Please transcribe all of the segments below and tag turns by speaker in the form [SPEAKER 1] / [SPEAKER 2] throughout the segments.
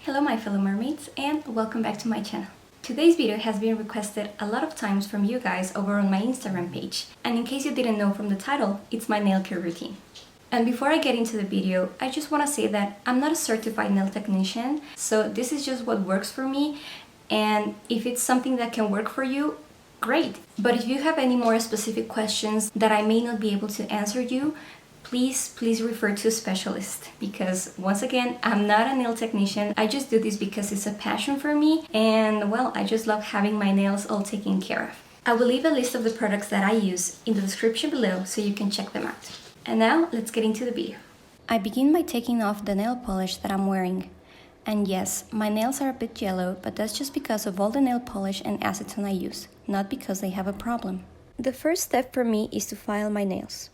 [SPEAKER 1] Hello my fellow mermaids and welcome back to my channel. Today's video has been requested a lot of times from you guys over on my Instagram page, and in case you didn't know from the title, it's my nail care routine. And before I get into the video, I just want to say that I'm not a certified nail technician, so this is just what works for me, and if it's something that can work for you, great! But if you have any more specific questions that I may not be able to answer you, please refer to a specialist, because once again, I'm not a nail technician. I just do this because it's a passion for me, and well, I just love having my nails all taken care of. I will leave a list of the products that I use in the description below so you can check them out. And now let's get into the video. I begin by taking off the nail polish that I'm wearing. And yes, my nails are a bit yellow, but that's just because of all the nail polish and acetone I use, not because they have a problem. The first step for me is to file my nails.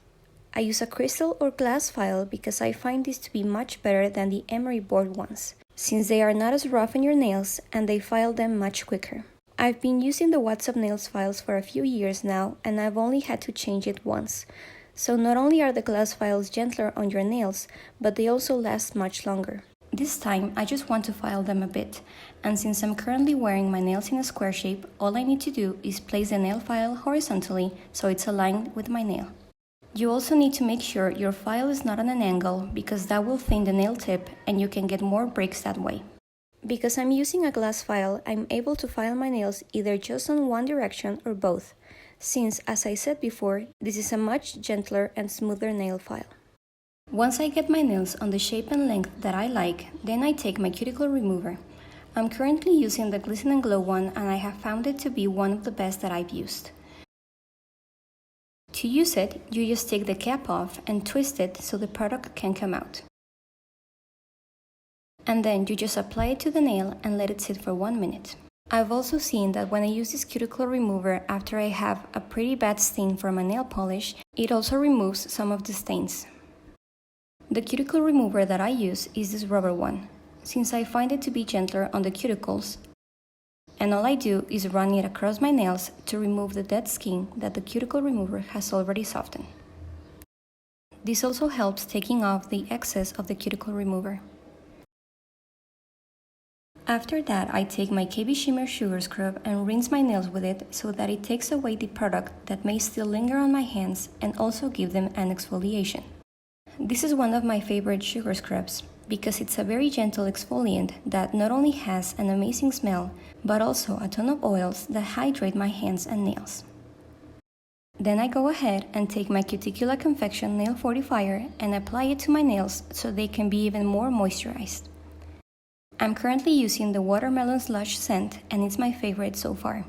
[SPEAKER 1] I use a crystal or glass file because I find this to be much better than the emery board ones, since they are not as rough on your nails and they file them much quicker. I've been using the WhatsApp Nails files for a few years now, and I've only had to change it once. So not only are the glass files gentler on your nails, but they also last much longer. This time I just want to file them a bit, and since I'm currently wearing my nails in a square shape, all I need to do is place the nail file horizontally so it's aligned with my nail. You also need to make sure your file is not on an angle, because that will thin the nail tip and you can get more breaks that way. Because I'm using a glass file, I'm able to file my nails either just on one direction or both, since, as I said before, this is a much gentler and smoother nail file. Once I get my nails on the shape and length that I like, then I take my cuticle remover. I'm currently using the Glisten and Glow one, and I have found it to be one of the best that I've used. To use it, you just take the cap off and twist it so the product can come out. And then you just apply it to the nail and let it sit for 1 minute. I've also seen that when I use this cuticle remover after I have a pretty bad stain from my nail polish, it also removes some of the stains. The cuticle remover that I use is this rubber one, since I find it to be gentler on the cuticles, and all I do is run it across my nails to remove the dead skin that the cuticle remover has already softened. This also helps taking off the excess of the cuticle remover. After that, I take my Shimmer sugar scrub and rinse my nails with it so that it takes away the product that may still linger on my hands and also give them an exfoliation. This is one of my favorite sugar scrubs, because it's a very gentle exfoliant that not only has an amazing smell, but also a ton of oils that hydrate my hands and nails. Then I go ahead and take my Cuticula Confection nail fortifier and apply it to my nails so they can be even more moisturized. I'm currently using the watermelon slush scent, and it's my favorite so far.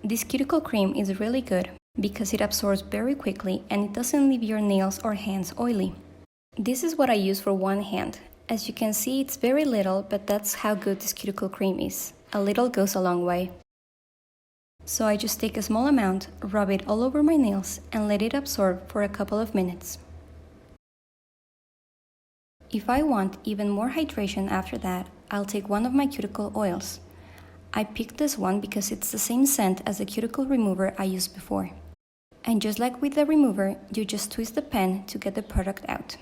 [SPEAKER 1] This cuticle cream is really good because it absorbs very quickly and it doesn't leave your nails or hands oily. This is what I use for one hand. As you can see, it's very little, but that's how good this cuticle cream is. A little goes a long way. So I just take a small amount, rub it all over my nails, and let it absorb for a couple of minutes. If I want even more hydration after that, I'll take one of my cuticle oils. I picked this one because it's the same scent as the cuticle remover I used before. And just like with the remover, you just twist the pen to get the product out.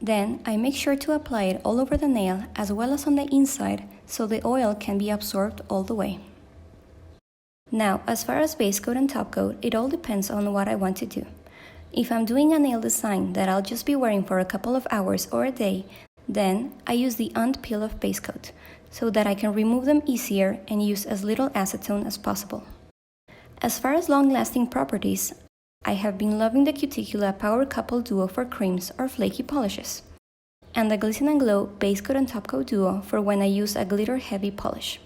[SPEAKER 1] Then I make sure to apply it all over the nail as well as on the inside so the oil can be absorbed all the way. Now, as far as base coat and top coat, it all depends on what I want to do. If I'm doing a nail design that I'll just be wearing for a couple of hours or a day, then I use the unpeel-off base coat so that I can remove them easier and use as little acetone as possible. As far as long-lasting properties, I have been loving the Cuticula Power Couple Duo for creams or flaky polishes, and the Glisten and Glow Base Coat and Top Coat Duo for when I use a glitter-heavy polish.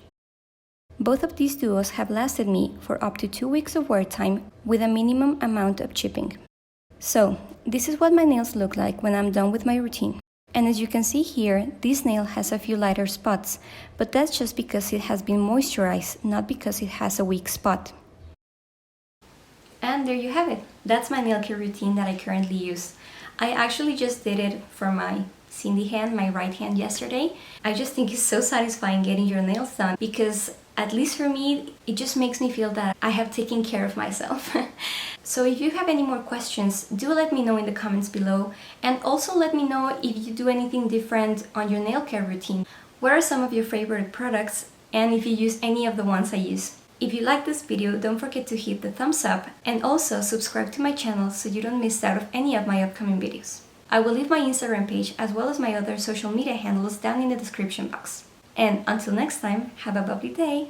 [SPEAKER 1] Both of these duos have lasted me for up to 2 weeks of wear time with a minimum amount of chipping. So, this is what my nails look like when I'm done with my routine. And as you can see here, this nail has a few lighter spots, but that's just because it has been moisturized, not because it has a weak spot. And there you have it. That's my nail care routine that I currently use. I actually just did it for my Cindy hand, my right hand, yesterday. I just think it's so satisfying getting your nails done because At least for me, it just makes me feel that I have taken care of myself. So if you have any more questions, do let me know in the comments below, and also let me know if you do anything different on your nail care routine. What are some of your favorite products, and if you use any of the ones I use. If you like this video, don't forget to hit the thumbs up and also subscribe to my channel so you don't miss out of any of my upcoming videos. I will leave my Instagram page as well as my other social media handles down in the description box. And until next time, have a bubbly day!